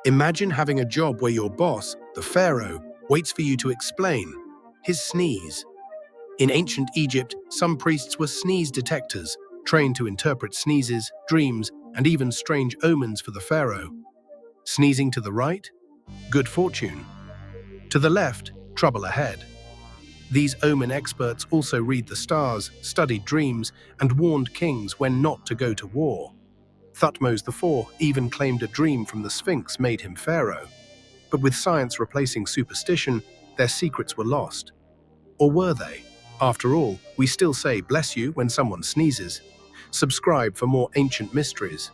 Imagine having a job where your boss, the Pharaoh, waits for you to explain his sneeze. In ancient Egypt, some priests were sneeze detectors, trained to interpret sneezes, dreams, and even strange omens for the Pharaoh. Sneezing to the right? Good fortune. To the left? Trouble ahead. These omen experts also read the stars, studied dreams, and warned kings when not to go to war. Thutmose IV even claimed a dream from the Sphinx made him pharaoh. But with science replacing superstition, their secrets were lost. Or were they? After all, we still say bless you when someone sneezes. Subscribe for more ancient mysteries.